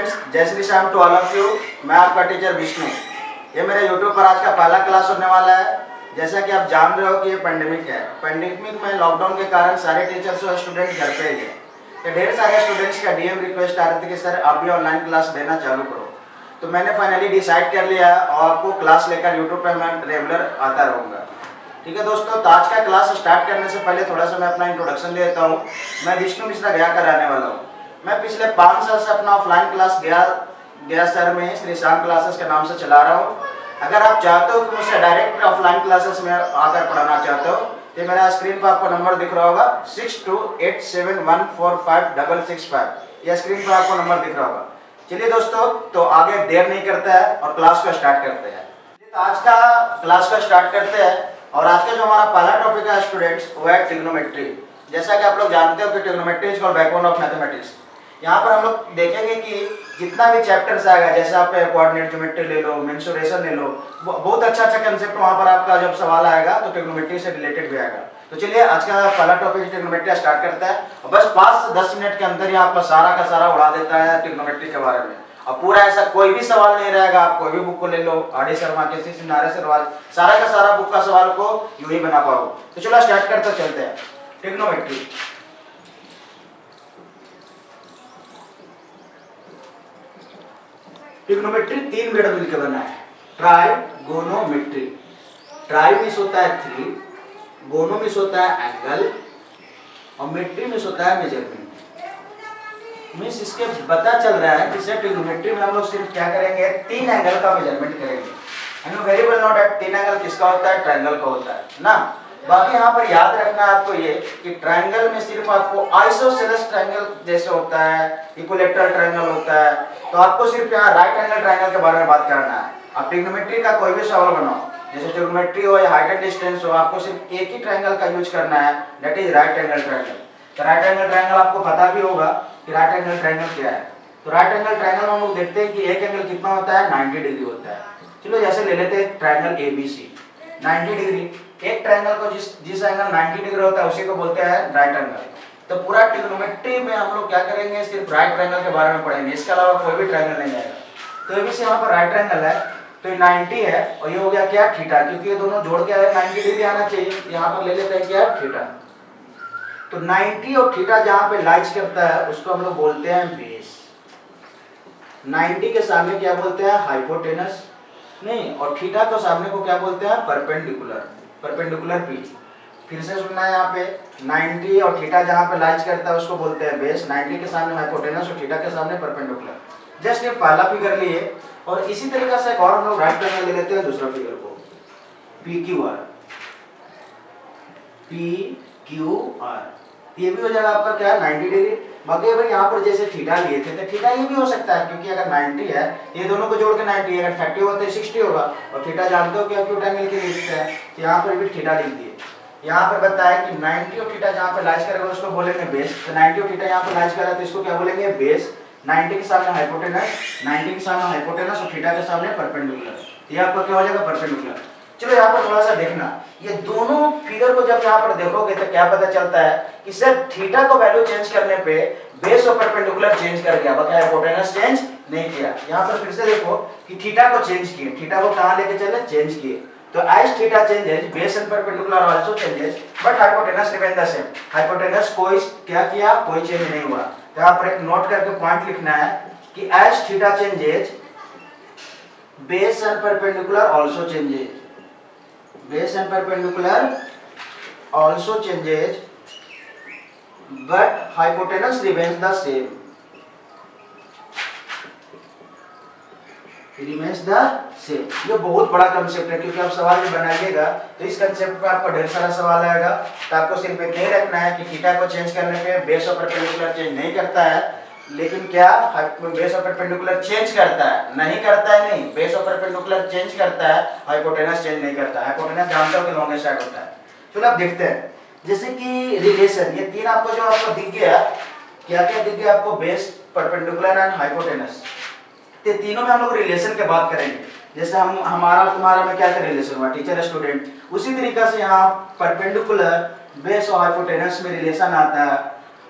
Students, जय Shri Shyam to all of you. मैं आपका टीचर विष्णु। ये मेरे यूट्यूब पर आज का पहला क्लास होने वाला है। जैसा कि आप जान रहे हो कि ये पेंडेमिक है। पेंडेमिक में लॉकडाउन के कारण सारे टीचर्स और स्टूडेंट घर पे ही है। तो ढेर सारे स्टूडेंट्स का डीएम रिक्वेस्ट आ रही थी कि सर आप भी ऑनलाइन क्लास देना चालू करो। तो मैंने फाइनली डिसाइड कर लिया और आपको क्लास लेकर यूट्यूब पर मैं रेगुलर आता रहूँगा। ठीक है दोस्तों, तो आज का क्लास स्टार्ट करने से पहले थोड़ा सा मैं अपना इंट्रोडक्शन देता हूँ। मैं विष्णु मिश्रा गया कराने वाला हूँ। मैं पिछले 5 साल से अपना ऑफलाइन क्लास गया शहर में श्री श्याम क्लासेस के नाम से चला रहा हूँ। अगर आप चाहते हो कि मुझसे डायरेक्ट ऑफलाइन क्लासेस में आकर पढ़ाना चाहते हो तो मेरा स्क्रीन पर आपको नंबर दिख रहा होगा 6287145665। यह स्क्रीन पर आपको नंबर दिख रहा होगा। चलिए दोस्तों, तो आगे देर नहीं करते हैं और क्लास को स्टार्ट करते हैं। तो आज का क्लास को स्टार्ट करते हैं और आज का जो हमारा पहला टॉपिक है स्टूडेंट्स, वो है ट्रिग्नोमेट्री। जैसा कि आप लोग जानते हो कि trigonometry is called backbone of mathematics. यहाँ पर हम लोग देखेंगे कि जितना भी चैप्टर्स आएगा, जैसे आप कोऑर्डिनेट ज्योमेट्री ले लो, मेंसुरेशन ले लो, बहुत अच्छा कंसेप्ट वहाँ पर आपका जब सवाल आएगा तो ट्रिग्नोमेट्री से रिलेटेड भी आएगा। तो चलिए आज का पहला टॉपिक ट्रिग्नोमेट्री स्टार्ट करता है और बस 5 से 10 मिनट के अंदर ही आपका सारा का सारा उड़ा देता है ट्रिग्नोमेट्री के बारे में। और पूरा ऐसा कोई भी सवाल नहीं रहेगा। आप कोई भी बुक को ले लो, आर.डी. शर्मा के सी नारे सवाल, सारा का सारा बुक का सवाल को यूं ही बना पाओ। तो चलो स्टार्ट करते चलते हैं। ट्रिग्नोमेट्री, ट्रिग्नोमेट्री 3 वर्ड मिलकर बना है। ट्राइगोनोमेट्री। ट्राई मीन्स होता है 3, गोनो मीन्स होता है एंगल और मेट्री मीन्स होता है मेजरमेंट। मीन्स इसके पता चल रहा है कि सर ट्रिग्नोमेट्री में हम लोग सिर्फ क्या करेंगे, 3 एंगल का मेजरमेंट करेंगे। And very well know that 3 angle किसका होता है, ट्रायंगल का होता है ना। बाकी यहाँ पर याद रखना है आपको ये कि ट्रायंगल में सिर्फ आपको आइसोसेलेस ट्रायंगल जैसे होता है, इक्विलैटरल ट्रायंगल होता है, तो आपको सिर्फ यहाँ राइट एंगल ट्रायंगल के बारे में बात करना है। आप ट्रिग्नोमेट्री का कोई भी सवाल बनाओ, जैसे ट्रिग्नोमेट्री हो या हाइट एंड डिस्टेंस हो, आपको सिर्फ एक ही ट्रायंगल का यूज करना है, that is right angle triangle. तो राइट एंगल ट्रायंगल आपको पता भी होगा कि राइट एंगल ट्रायंगल क्या है। तो राइट एंगल ट्रायंगल में हम लोग देखते हैं कि एक एंगल कितना होता है, 90 डिग्री होता है। चलो जैसे ले लेते हैं ट्रायंगल एबीसी, 90 डिग्री। एक ट्रायंगल को जिस एंगल 90 डिग्री होता है उसी को बोलते हैं राइट एंगल। तो पूरा ट्रिग्नोमेट्री में हम लोग क्या करेंगे, सिर्फ राइट ट्रायंगल के बारे में पढ़ेंगे, इसके अलावा कोई भी ट्रायंगल नहीं आएगा। तो एबीसी यहाँ पर राइट ट्रायंगल है, तो 90 है और ये हो गया क्या, थीटा, क्योंकि ये दोनों जोड़ के 90 डिग्री आना चाहिए। यहाँ पर ले लेते हैं क्या, थीटा। तो 90 और थीटा जहाँ पे लाइज करता है उसको हम लोग बोलते हैं बेस। 90 के सामने क्या बोलते हैं, हाइपोटेनस नहीं, और थीटा को सामने को क्या बोलते हैं, परपेंडिकुलर, परपेंडिकुलर पी। फिर से सुनना है, यहाँ पे 90 और थीटा जहाँ पे लाइज करता है उसको बोलते हैं बेस। 90 के सामने हाइपोटेनस और थीटा के सामने परपेंडिकुलर। जस्ट ये पहला फिगर लिए और इसी तरीके से एक और हम लोग राइट ट्रायंगल ले लेते हैं, दूसरा फिगर को P Q R, P Q R. ये भी हो जाएगा आपका क्या, 90 डिग्री। बाकी भाई यहाँ पर जैसे थीटा लिए थे तो थीटा ये भी हो सकता है, क्योंकि अगर 90 है ये दोनों को जोड़ के 90, अगर 30 होता है 60 होगा। और थीटा जानते हो कि एक्यूट एंगल के लिए लिखते हैं, तो यहाँ पर भी थीटा लिख दिए। यहाँ पर बताया कि 90 और थीटा जहाँ पर लाइज करेगा उसको बोलेंगे बेस। तो 90 और थीटा यहाँ पर लाइज करा तो इसको क्या बोलेंगे, बेस। 90 के सामने हाइपोटेनस, 90 के सामने हाइपोटेनस और थीटा के सामने परपेंडिकुलर। ये आपका क्या हो जाएगा, परपेंडिकुलर। चलो यहाँ पर थोड़ा सा देखना, ये दोनों फिगर को जब यहाँ पर देखोगे तो क्या पता चलता है कि सर थीटा को वैल्यू चेंज करने पे बेस और परपेंडिकुलर चेंज कर गया, बाकी हाइपोटेनस चेंज नहीं किया। यहाँ पर फिर से देखो कि थीटा को चेंज किए, थीटा को कहाँ लेके चले, चेंज किए। तो as theta changes base and perpendicular also changes but hypotenuse remain the same. Hypotenuse कोई क्या किया, कोई चेंज नहीं हुआ। तो यहाँ पर एक नोट करके पॉइंट लिखना है कि as theta changes base and perpendicular also changes, base and perpendicular also changes but hypotenuse remains the same, remains the same। ये बहुत बड़ा कंसेप्ट है, क्योंकि आप सवाल में बनाइएगा तो इस कंसेप्ट पे आपको ढेर सारा सवाल आएगा। तो आपको सिर्फ इतना ही रखना है कि थीटा को चेंज करने पे बेस और परपेंडिकुलर चेंज नहीं करता है, लेकिन क्या बेस और परपेंडिकुलर चेंज करता है, नहीं करता है नहीं, बेस और परपेंडिकुलर चेंज करता है, हाइपोटेनस चेंज नहीं करता है। हाइपोटेनस जानते हो कि लॉन्गेस्ट साइड होता है। चलो अब देखते हैं, जैसे कि रिलेशन, ये 3 आपको जो आपको दिख गया, क्या क्या दिख गया आपको, बेस, परपेंडिकुलर एंड हाइपोटेनस। तो तीनों में हम लोग रिलेशन की बात करेंगे। जैसे हम हमारा तुम्हारा में क्या क्या रिलेशन हुआ, टीचर स्टूडेंट, उसी तरीके से यहाँ परपेंडिकुलर, बेस और हाइपोटेनस में रिलेशन आता है।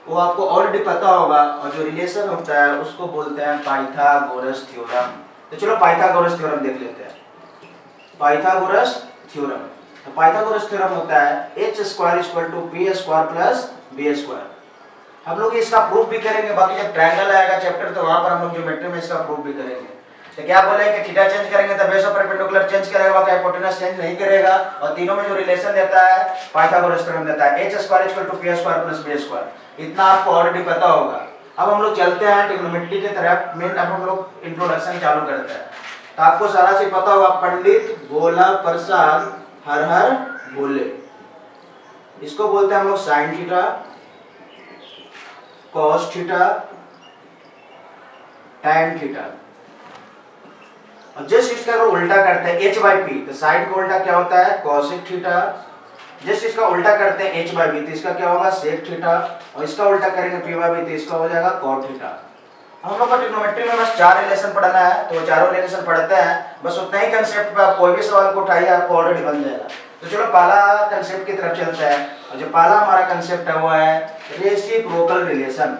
वो आपको ऑलरेडी पता होगा, और जो रिलेशन होता है उसको बोलते हैं पाइथागोरस थ्योरम। तो चलो पाइथागोरस थ्योरम देख लेते हैं। पाइथागोरस थ्योरम, तो पाइथागोरस थ्योरम होता है h square equal to b square plus b square. हम लोग इसका प्रूफ भी करेंगे, बाकी जब ट्रायंगल आएगा चैप्टर तो वहां पर हम लोग ज्योमेट्री में इसका प्रूफ भी करेंगे। तो क्या बोले कि थीटा चेंज करेंगे तो बेस ऑफ परपेंडिकुलर चेंज करेगा, बाकी हाइपोटेनस चेंज नहीं करेगा। और तीनों में जो रिलेशन देता है पाइथागोरस थ्योरम देता है h square equal to p square plus b square. इतना आपको ऑलरेडी पता होगा। अब हम लोग चलते हैं ट्रिग्नोमेट्री की तरफ। मेन अब हम लोग इंट्रोडक्शन चालू करते हैं। तो आपको सारा चीज पता होगा, पंडित गोला प्रसाद हर हर बोले। इसको बोलते हैं हम लोग sine theta, cos theta, tan theta. और जिस चीज का अगर उल्टा करते हैं h बाई पी, तो साइन का उल्टा क्या होता है कॉसेक थीटा। जिस चीज का उल्टा करते हैं h बाई बी, तो इसका क्या होगा सेक थीटा। और इसका उल्टा करेंगे p बाई बी, तो इसका हो जाएगा कॉट थीटा। हम लोग को ट्रिग्नोमेट्री में बस 4 रिलेशन पढ़ना है, तो वो चारों रिलेशन पढ़ते हैं। बस उतना ही कंसेप्ट पे आप कोई भी सवाल को उठाइए, आपको ऑलरेडी बन जाएगा। तो चलो पहला कंसेप्ट की तरफ चलते हैं। और जो पहला हमारा कंसेप्ट है वो है रेसिप्रोकल रिलेशन।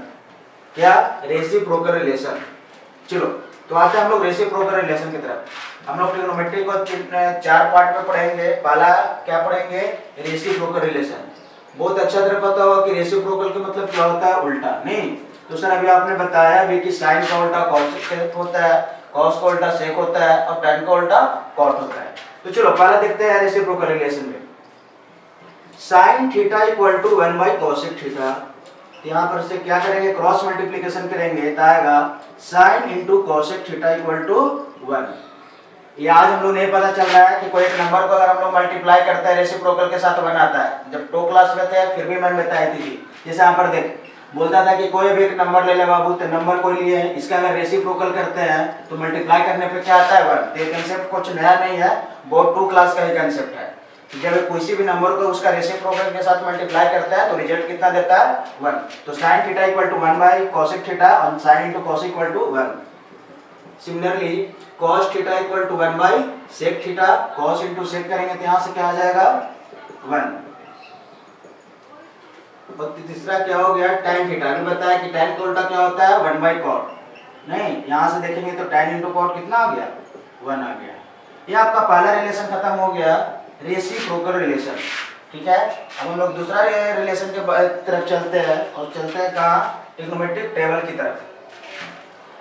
क्या? Reciprocal relation. चलो तो आते हैं हम लोग रेसिप्रोकल रिलेशन की तरफ। हम लोग ट्रिग्नोमेट्री को 4 पार्ट में पढ़ेंगे। पहला क्या पढ़ेंगे? Reciprocal relation. बहुत अच्छा तरह पता होगा कि रेसिप्रोकल का मतलब क्या होता है, उल्टा। नहीं तो सर अभी आपने बताया भी कि साइन का उल्टा कॉसेक होता है, कॉस का उल्टा सेक होता है, और टैन का उल्टा कॉट होता है। तो चलो पहला देखते हैं रेसिप्रोकल रिलेशन में। Sine theta equal to 1 by cosec theta. यहाँ पर से क्या करेंगे, क्रॉस मल्टीप्लिकेशन करेंगे तो आएगा sine into cosec theta equal to 1। ये आज हम लोग नहीं पता चल रहा है कि कोई एक नंबर को अगर हम लोग मल्टीप्लाई करते हैं रेसिप्रोकल के साथ बनाता है। जब 2 क्लास में थे फिर भी मैंने बताई थी। जैसे यहाँ पर देख बोलता था कि कोई भी एक नंबर ले ले बाबू, तो नंबर कोई लिए है, इसका अगर रेसिप्रोकल करते हैं तो मल्टीप्लाई करने पे क्या आता है 1। तो ये कंसेप्ट कुछ नया नहीं है, बहुत 2 क्लास का ही कंसेप्ट है। जब किसी भी नंबर को उसका रेसिप्रोकल के साथ मल्टीप्लाई करता है तो रिजल्ट कितना देता है 1। तो sin theta equal to 1 by cosec theta और sin into cos equal to 1। Similarly cos theta equal to 1 by sec theta, cos into sec करेंगे तो यहां से क्या आ जाएगा 1। और तीसरा क्या हो गया tan थीटा। अभी बताया कि tan का उल्टा क्या होता है 1 बाई cot। नहीं यहां से देखेंगे तो tan इनटू cot कितना आ गया 1 आ गया। ये आपका पहला रिलेशन खत्म हो गया, रेसिप्रोकल रिलेशन। ठीक है, अब हम लोग दूसरा रिलेशन के तरफ चलते हैं। और चलते हैं कहाँ? ट्रिग्नोमेट्रिक टेबल की तरफ।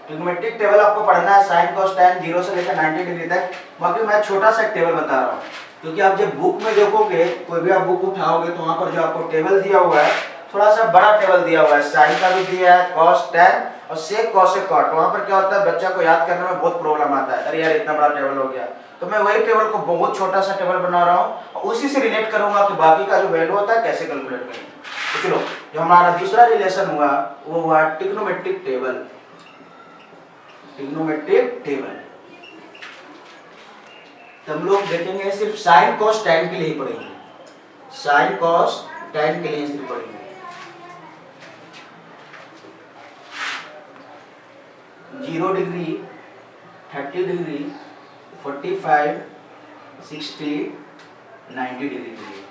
ट्रिग्नोमेट्रिक टेबल आपको पढ़ना है साइन cos tan 0 से लेकर 90 डिग्री तक। बाकी मैं छोटा सा टेबल बता रहा हूँ, क्योंकि आप जब बुक में देखोगे, कोई भी आप बुक उठाओगे तो वहाँ पर जो आपको टेबल दिया हुआ है थोड़ा सा बड़ा टेबल दिया हुआ है। साइन का भी दिया है, cos tan और sec cosec cot। वहाँ पर क्या होता है, बच्चा को याद करने में बहुत प्रॉब्लम आता है, अरे यार इतना बड़ा टेबल हो गया। तो मैं वही टेबल को बहुत छोटा सा टेबल बना रहा हूँ और उसी से रिलेट करूंगा कि बाकी का जो वैल्यू होता है कैसे कैलकुलेट करेंगे। तो चलो जो हमारा दूसरा रिलेशन हुआ वो हुआ ट्रिग्नोमेट्रिक टेबल। ट्रिग्नोमेट्रिक टेबल तो हम लोग देखेंगे सिर्फ साइन cos tan के लिए ही पढ़ेंगे। साइन cos tan के लिए सिर्फ पढ़ेंगे। 0 डिग्री, 30 डिग्री, 45, 60, 90 डिग्री के लिए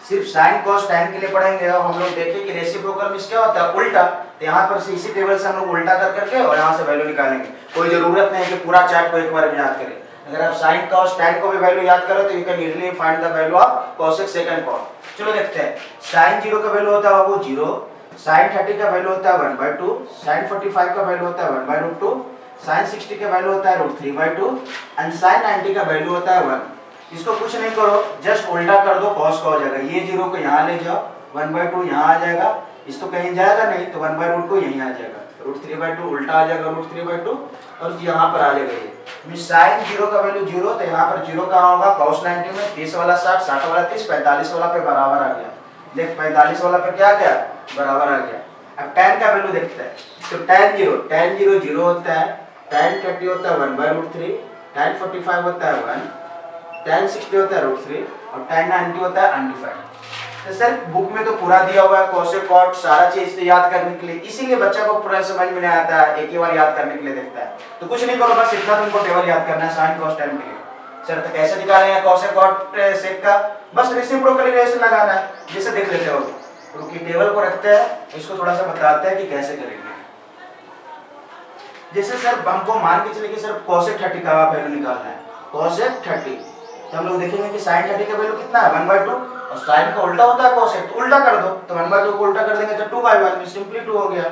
सिर्फ साइन cos tan के लिए पढ़ेंगे। और हम लोग देखें कि रेसिप्रोकल में क्या होता है उल्टा। तो यहाँ पर से इसी टेबल से हम लोग उल्टा कर करके और यहाँ से वैल्यू निकालेंगे। कोई जरूरत नहीं है कि पूरा चार्ट को एक बार में याद करें। अगर आप साइन cos tan को भी वैल्यू याद करो तो you can easily find the value of cosec sec and cot। चलो देखते हैं। साइन 0 का वैल्यू होता है बाबू 0, साइन 30 का वैल्यू होता है 1/2, साइन 45 का वैल्यू होता है 1/√2, साइन 60 का वैल्यू होता है √3/2 एंड साइन 90 का वैल्यू होता है 1। इसको कुछ नहीं करो, जस्ट उल्टा कर दो, cos का हो जाएगा। ये 0 को यहाँ ले जाओ, 1/2 यहाँ आ जाएगा, इसको कहीं जाएगा नहीं तो 1/√2 यहीं आ जाएगा, √3/2 उल्टा आ जाएगा √3/2 और यहाँ पर आ जाएगा ये। साइन 0 का वैल्यू 0, तो यहाँ पर 0 कहाँ होगा cos 90 में 30 वाला 60, 60 वाला 30, 45 वाला पे बराबर आ गया। देख 45 वाला पे क्या गया बराबर आ गया। अब tan का वैल्यू देखते हैं। तो tan 0 0 होता है, tan 30 होता है 1/√3, tan 45 होता है 1, tan 60 होता है √3 और tan 90 होता है undefined। तो सर बुक में तो पूरा दिया हुआ है cosec cot सारा चीज याद करने के लिए, इसीलिए बच्चा को पूरा समझ में नहीं आता है, एक ही बार याद करने के लिए देखता है। तो कुछ नहीं करो, बस इतना तुमको टेबल याद करना है साइन cos tan के लिए। सर तो कैसे निकालेंगे cosec cot sec का? बस रेसिप्रोकल रिलेशन लगाना है, जैसे देख लेते हो। रुकिए टेबल को रखते हैं, इसको थोड़ा सा बताते हैं कि कैसे करेंगे। जैसे सर हमको मान के चले कि सर cosec 30 का वैल्यू निकालना है, cosec 30, तो हम लोग देखेंगे कि sin 30 का वैल्यू कितना है 1/2, और sin का उल्टा होता है cosec, तो उल्टा कर दो, तो 1/2 को उल्टा कर देंगे तो 2/1, सिंपली 2 हो गया।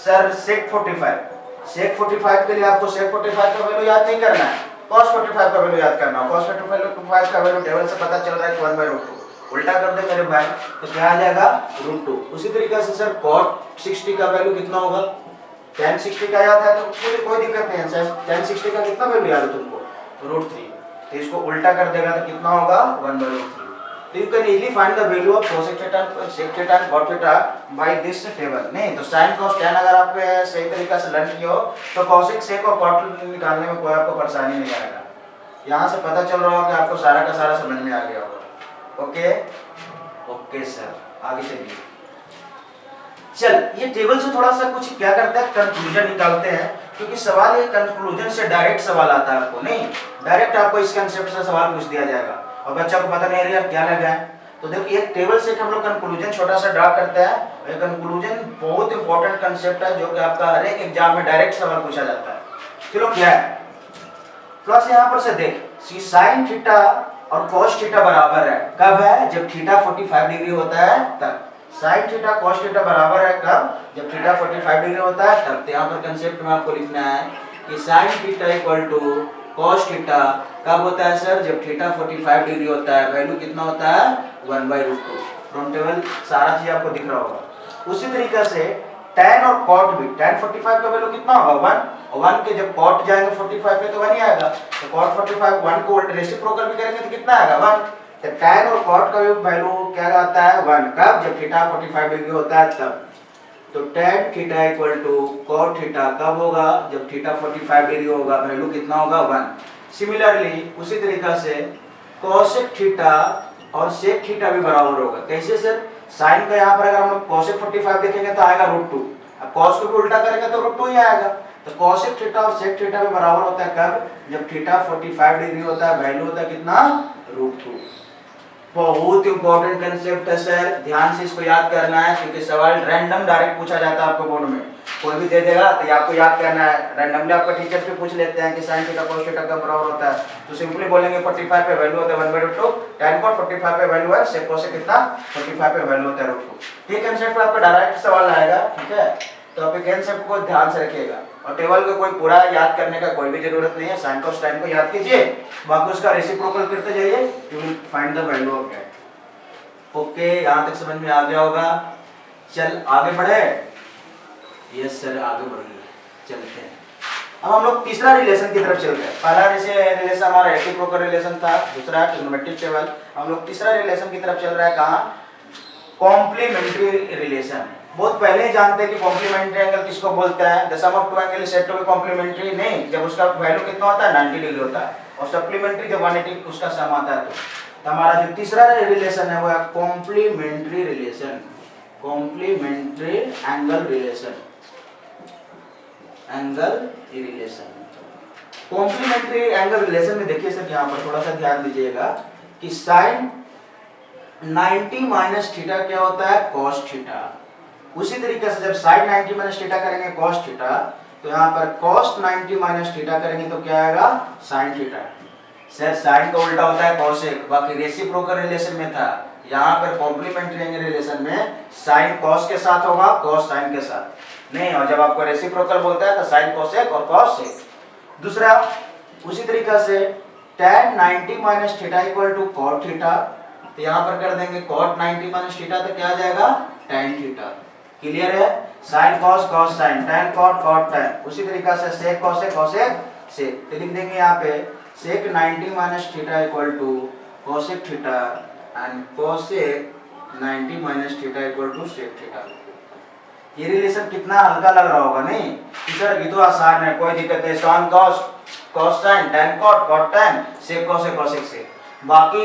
सर sec 45 के लिए आपको sec 45 का वैल्यू याद नहीं करना है, cos 45 का वैल्यू याद करना है। cos 45 का वैल्यू टेबल से पता चल रहा है कि 1/2, उल्टा कर दे मेरे भाई तो क्या आ जाएगा √2। उसी तरीके से सर cot 60 का वैल्यू कितना होगा, tan 60 का याद है तो कोई दिक्कत नहीं है सर, tan 60 का कितना वैल्यू याद है तुमको, √3, तो इसको उल्टा कर देगा तो कितना होगा 1/3। तो you can easily find the value of cosec theta, sec theta and cot theta by this table. नहीं तो sin cos tan अगर आप सही तरीके से लर्न किए हो तो cosec sec और cot निकालने में कोई आपको परेशानी नहीं आएगा। यहाँ से पता चल रहा होगा कि आपको सारा का सारा समझ में आ गया होगा। ओके सर, आगे चलिए। चल ये टेबल से थोड़ा सा कुछ क्या करते हैं, कंक्लूजन निकालते हैं, क्योंकि सवाल ये कंक्लूजन से डायरेक्ट सवाल आता है आपको, नहीं डायरेक्ट आपको इस कंसेप्ट से सवाल पूछ दिया जाएगा और बच्चा को पता नहीं रहेगा क्या लगा है। तो देखिए एक टेबल से हम लोग कंक्लूजन छोटा सा ड्रा करते हैं। ये कंक्लूजन बहुत इंपॉर्टेंट कंसेप्ट है जो कि आपका हर एक एग्जाम में डायरेक्ट सवाल पूछा जाता है। चलो क्या है, प्लस यहाँ पर से देख sin थीटा और cos थीटा बराबर है, कब है, जब थीटा 45 डिग्री होता है तब। sin थीटा cos थीटा बराबर है कब, जब थीटा 45 डिग्री होता है तब। तो यहाँ पर कंसेप्ट में आपको लिखना है कि sin theta equal to cos theta कब होता है सर, जब थीटा 45 डिग्री होता है, वैल्यू कितना होता है 1/2। फ्रॉम टेबल सारा चीज आपको दिख रहा होगा। उसी तरीके से tan और cot भी, tan 45 का वैल्यू कितना होगा 1, और 1 के जब cot जाएंगे 45 पे तो 1 ही आएगा, तो cot 45 1 को रेसिप्रोकल भी करेंगे तो कितना आएगा 1। तो tan और cot का वैल्यू क्या आता है 1, कब, जब थीटा 45 डिग्री होता है तब। तो tan theta equal to cot theta कब होगा, जब थीटा 45 डिग्री होगा, वैल्यू कितना होगा 1। सिमिलरली उसी तरीके से cosec थीटा और sec थीटा भी बराबर होगा। कैसे सर, साइन का यहाँ पर अगर हम लोग cosec 45 देखेंगे तो आएगा √2, अब cos को भी उल्टा करेंगे तो √2 ही आएगा। तो cosec थीटा और sec थीटा भी बराबर होता है कब, जब थीटा 45 डिग्री होता है, वैल्यू होता है कितना √2। बहुत इंपॉर्टेंट कंसेप्ट है सर, ध्यान से इसको याद करना है, क्योंकि सवाल रैंडम डायरेक्ट पूछा जाता है आपको बोर्ड में, कोई भी दे देगा तो आपको याद करना है। रैंडमली आपका टीचर्स भी पूछ लेते हैं कि sin थीटा cos थीटा का बराबर होता है, तो सिंपली बोलेंगे 45 पे वैल्यू होता है 1/2, tan cot 45 पे वैल्यू है, sec cos कितना 45 पे वैल्यू होता है √2। ये कंसेप्ट पे आपका डायरेक्ट सवाल आएगा, ठीक है, तो आप कंसेप्ट को ध्यान से रखिएगा। और टेबल को कोई पूरा याद करने का कोई भी जरूरत नहीं है, sin cos tan को याद कीजिए, बाकी उसका रेसिप्रोकल करते जाइए, you will find the value of that. Okay, यहाँ तक समझ में आ गया होगा। चल आगे बढ़े, यस सर आगे बढ़िए, चलते हैं। अब हम लोग तीसरा रिलेशन की तरफ चलते हैं। पहला रिलेशन हमारा रेसिप्रोकल रिलेशन था, दूसरा ट्रिग्नोमेट्रिक टेबल। हम लोग तीसरा रिलेशन की तरफ चल रहा है, कहाँ, कॉम्प्लीमेंट्री रिलेशन। बहुत पहले ही जानते हैं कि कॉम्प्लीमेंट्री एंगल किसको बोलते हैं, the sum of two angle is said to be complementary, नहीं जब उसका वैल्यू कितना होता है 90 डिग्री होता है, और सप्लीमेंट्री जब 180 उसका सम आता है। तो हमारा जो तीसरा रिलेशन है वो है complementary relation, complementary angle relation, angle relation. Complementary angle relation में देखिए सर, यहाँ पर थोड़ा सा ध्यान दीजिएगा कि साइन 90 माइनस थीटा क्या होता है cos थीटा। उसी तरीके से जब साइन 90 माइनस थीटा करेंगे cos थीटा, तो यहाँ पर cos 90 माइनस थीटा करेंगे तो क्या आएगा sin थीटा। सर साइन का उल्टा होता है cosec, बाकी रेसिप्रोकल रिलेशन में था, यहाँ पर कॉम्प्लीमेंट्री एंगल रिलेशन में साइन cos के साथ होगा, cos sin के साथ नहीं, और जब आपको रेसिप्रोकल बोलता है तो sin cosec और cos sec। दूसरा उसी तरीके से tan 90 minus theta equal to cot theta, तो यहाँ पर कर देंगे cot 90 माइनस थीटा तो क्या आ जाएगा tan थीटा। क्लियर है, sin cos cos sin, tan cot cot tan। उसी तरीके से sec cosec cosec sec, तो लिख देंगे यहाँ पे sec 90 minus theta equal to cosec theta and cosec 90 minus theta equal to sec theta. ये रिलेशन कितना हल्का लग रहा होगा, नहीं सर ये तो आसान है, कोई दिक्कत नहीं, sin cos cos sin, tan cot cot tan, sec cosec cosec sec। बाकी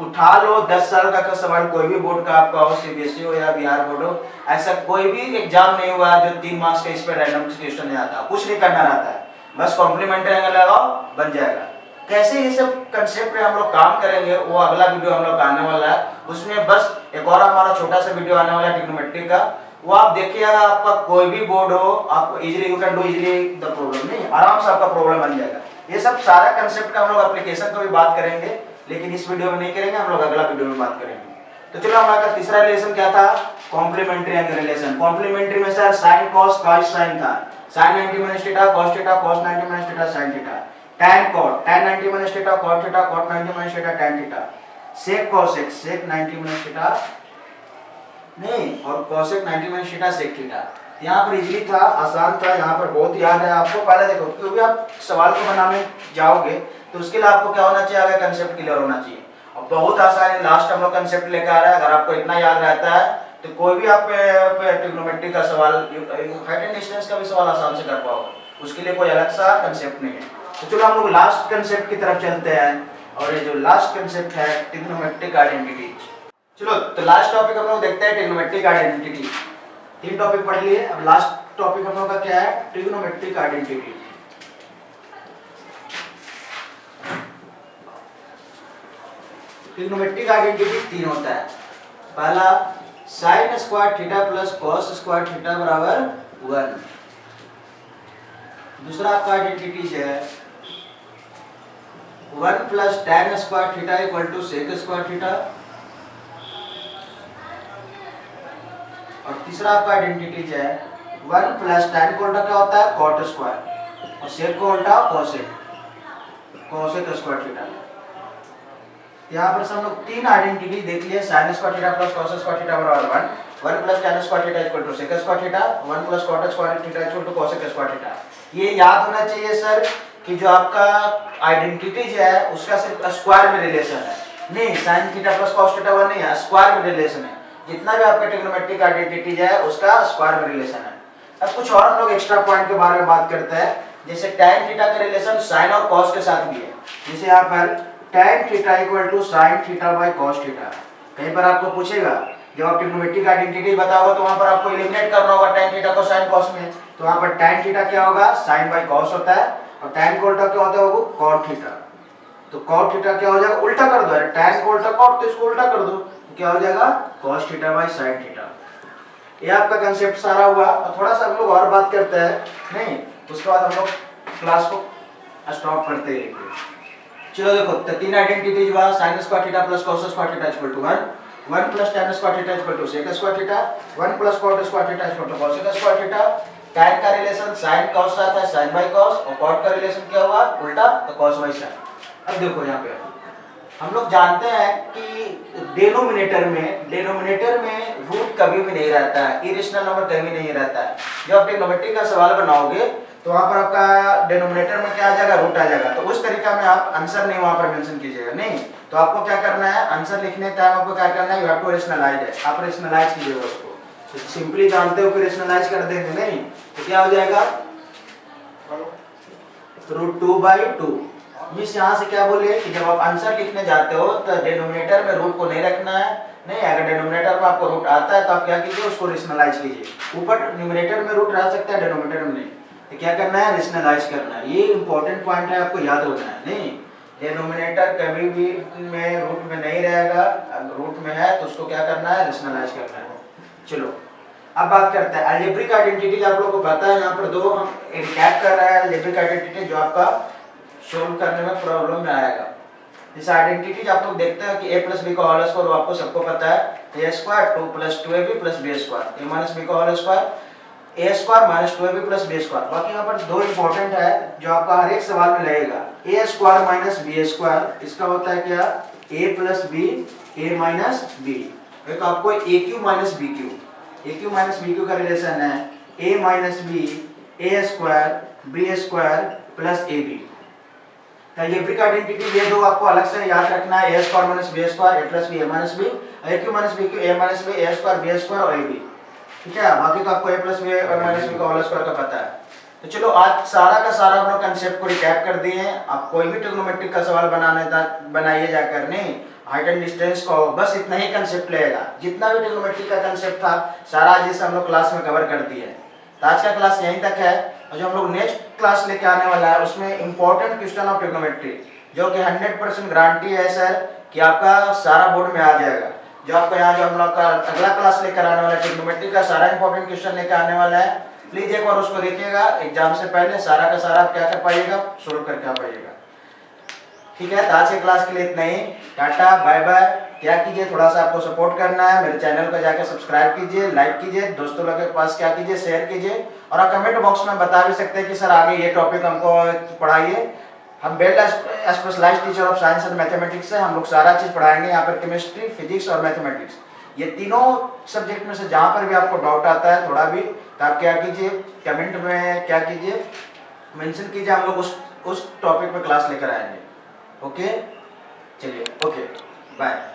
उठा लो 10 साल का सवाल, कोई भी बोर्ड का आपका हो, सीबीएसई हो या बिहार बोर्ड हो, ऐसा कोई भी एग्जाम नहीं हुआ जो 3 मार्क्स का इस पे रैंडम क्वेश्चन नहीं आता, कुछ नहीं करना रहता है, बस कॉम्प्लीमेंट्री एंगल लगाओ बन जाएगा। कैसे ये सब कंसेप्ट पे हम लोग काम करेंगे वो अगला वीडियो हम लोग का आने वाला है। उसमें बस एक और हमारा छोटा सा वीडियो आने वाला है ट्रिग्नोमेट्री का, वो आप देखिएगा। आपका कोई भी बोर्ड हो, आप easily you can do easily the problem, नहीं आराम से आपका प्रॉब्लम बन जाएगा। ये सब सारा कंसेप्ट का हम लोग एप्लीकेशन का भी बात करेंगे, लेकिन इस वीडियो में नहीं करेंगे, हम लोग अगला वीडियो में बात करेंगे। तो चलो हमारा तीसरा रिलेशन क्या था, कॉम्प्लीमेंट्री एंगल रिलेशन। कॉम्प्लीमेंट्री में sir sine cos cos sine था, sine 90 minus theta cos theta cos 90 minus theta sine theta, tan cot tan 90 minus theta cot theta cot 90 minus theta tan theta, sec cosec sec 90 minus theta नहीं और cosec 90 minus theta sec theta. यहाँ पर easily था, आसान था, यहाँ पर बहुत याद है आपको। पहले देखो, क्योंकि आप सवाल को बनाने जाओगे तो उसके लिए आपको क्या होना चाहिए, अगर कंसेप्ट क्लियर होना चाहिए। और बहुत आसान है, लास्ट हम लोग कंसेप्ट लेकर आ रहा है। अगर आपको इतना याद रहता है तो कोई भी आप ट्रिग्नोमेट्री का सवाल, हाइट एंड डिस्टेंस का भी सवाल आसान से कर पाओगे, उसके लिए कोई अलग सा कंसेप्ट नहीं है। तो चलो हम लोग लास्ट कंसेप्ट की तरफ चलते हैं, और ये जो लास्ट कंसेप्ट है ट्रिग्नोमेट्रिक आइडेंटिटीज। चलो तो लास्ट टॉपिक हम लोग देखते हैं ट्रिग्नोमेट्रिक आइडेंटिटी। 3 टॉपिक पढ़ लिए, अब लास्ट टॉपिक हम लोग का क्या है, ट्रिग्नोमेट्रिक आइडेंटिटी। ट्रिग्नोमेट्रिक आइडेंटिटी 3 होता है। पहला sine square theta plus cos square theta बराबर 1। दूसरा आपका आइडेंटिटी है 1 plus tan square theta equal to sec square theta. और तीसरा आपका आइडेंटिटी है 1 प्लस tan को उल्टा क्या होता है, cot स्क्वायर, और सेक को उल्टा cosec स्क्वायर थीटा। यहाँ पर हम लोग 3 आइडेंटिटी देख लिए, sin square theta plus cos square theta बराबर 1 plus tan square theta equal to sec square theta, 1 plus cot square theta equal to cosec square theta. ये याद होना चाहिए सर कि जो आपका आइडेंटिटीज है उसका सिर्फ स्क्वायर में रिलेशन है, नहीं sin theta plus cos theta 1 नहीं है, स्क्वायर में रिलेशन है। जितना भी आपका ट्रिग्नोमेट्रिक आइडेंटिटीज है उसका स्क्वायर में रिलेशन है। अब कुछ और हम लोग एक्स्ट्रा पॉइंट के बारे में बात करते हैं, जैसे tan थीटा का रिलेशन sin और cos के साथ भी है। जैसे यहाँ पर tan theta equal to sin theta by cos theta. कहीं पर आपको पूछेगा, जब आप ट्रिग्नोमेट्रिक आइडेंटिटी बताओगे तो वहां पर आपको एलिमिनेट करना होगा tan थीटा को sin cos में, तो वहां पर tan थीटा क्या होगा, sin बाय cos होता है, और tan को उल्टा क्या होता है, वो cot थीटा। तो cot थीटा क्या हो जाएगा, उल्टा कर दो, tan को उल्टा cot, तो इसको उल्टा कर दो, तो क्या हो जाएगा cos theta by sin theta. ये आपका कंसेप्ट सारा हुआ। और थोड़ा सा हम लोग और बात करते हैं, नहीं उसके बाद हम लोग क्लास को स्टॉप करते हैं। चलो देखो, तो 3 आइडेंटिटीज हुआ, sin square theta plus cos square theta equal to 1 plus tan square theta equal to sec square theta, 1 plus cot square theta equal to cosec square theta. tan का relation sin cos आता है sin by cos, और cot का relation क्या हुआ, उल्टा, तो cos bye sin। अब देखो यहाँ पे हम लोग जानते हैं कि डिनोमिनेटर में रूट कभी भी नहीं रहता है, इरेशनल नंबर कभी नहीं रहता है। जब आप ट्रिग्नोमेट्री का सवाल बनाओगे तो वहां पर आपका डिनोमिनेटर में क्या आ जाएगा, रूट आ जाएगा। तो उस तरीका में आप आंसर नहीं वहां पर मेंशन कीजिएगा, नहीं। तो आपको क्या करना है, आंसर लिखने टाइम आपको क्या करना है, यू हैव टू रेशनलाइज है, आप रेशनलाइज कीजिएगा उसको। तो सिंपली जानते हो कि रेशनलाइज कर देंगे, नहीं तो क्या हो जाएगा, √2/2। मिस यहाँ से क्या बोले कि जब आप आंसर लिखने जाते हो तो डिनोमिनेटर में रूट को नहीं रखना है, नहीं। अगर डिनोमिनेटर में आपको रूट आता है तो आप क्या कीजिए, उसको रेशनलाइज कीजिए। ऊपर न्यूमरेटर में रूट रह सकता है, डिनोमिनेटर में नहीं, तो क्या करना है, रेशनलाइज करना है। ये इंपॉर्टेंट पॉइंट है, आपको याद होना है, नहीं। डिनोमिनेटर कभी भी में रूट में नहीं रहेगा, अगर रूट में है तो उसको क्या करना है, रेशनलाइज करना है। चलो अब बात करते हैं अलजेब्रिक आइडेंटिटी। आप लोगों को पता है यहाँ पर 2 हम रिकैप कर रहे हैं अलजेब्रिक आइडेंटिटी जो आपका सोल्व करने में प्रॉब्लम में आएगा। जैसे आइडेंटिटीज आप लोग देखते हैं कि a प्लस बी का होल स्क्वायर, आपको सबको पता है a square 2 plus 2ab plus b square, a minus b का whole square a square minus 2ab plus b square. बाकी यहाँ पर 2 इंपॉर्टेंट है जो आपका हर एक सवाल में लगेगा, a square minus b square, इसका होता है क्या, a plus b a minus b। एक आपको aq माइनस bq का रिलेशन है a minus b a square b square plus ab। Algebraic identity ये 2 आपको अलग से याद रखना है, a square minus b square a plus b a minus b, aq minus bq a minus b a square b square और ab। ठीक है, बाकी तो आपको a प्लस b और माइनस b का होल स्क्वायर का पता है। तो चलो आज सारा का सारा हम लोग कंसेप्ट को रिकैप कर दिए हैं। आप कोई भी ट्रिग्नोमेट्रिक का सवाल बनाइए जाकर, नहीं हाइट एंड डिस्टेंस का हो, बस इतना ही कंसेप्ट लगेगा। जितना भी ट्रिग्नोमेट्रिक का कंसेप्ट था सारा आज जैसे हम लोग क्लास में कवर कर दिए हैं। तो आज का क्लास यहीं तक है, और जो हम लोग नेक्स्ट क्लास लेके आने वाला है उसमें इंपॉर्टेंट क्वेश्चन ऑफ ट्रिग्नोमेट्री, जो कि 100% गारंटी है सर कि आपका सारा बोर्ड में आ जाएगा। जो आपको यहाँ जो हम लोग का अगला क्लास लेकर आने वाला है ट्रिग्नोमेट्री का सारा इंपॉर्टेंट क्वेश्चन लेकर आने वाला है, प्लीज एक बार उसको देखिएगा, एग्जाम से पहले सारा का सारा आप क्या कर पाइएगा, सोल्व करके आ पाइएगा। ठीक है, तो आज के क्लास के लिए इतना ही, टाटा बाय बाय। क्या कीजिए, थोड़ा सा आपको सपोर्ट करना है, मेरे चैनल को जाकर सब्सक्राइब कीजिए, लाइक कीजिए, दोस्तों लोगों के पास क्या कीजिए, शेयर कीजिए, और आप कमेंट बॉक्स में बता भी सकते हैं कि सर आगे ये टॉपिक हमको पढ़ाइए। हम belt specialized teacher of science and mathematics से हम लोग सारा चीज़ पढ़ाएंगे यहाँ पर, केमिस्ट्री, फिजिक्स और मैथमेटिक्स, ये तीनों सब्जेक्ट में से जहाँ पर भी आपको डाउट आता है थोड़ा भी, तो आप क्या कीजिए, कमेंट में क्या कीजिए, मेंशन कीजिए, हम लोग उस टॉपिक पे क्लास लेकर आएंगे। ओके, चलिए, ओके, बाय।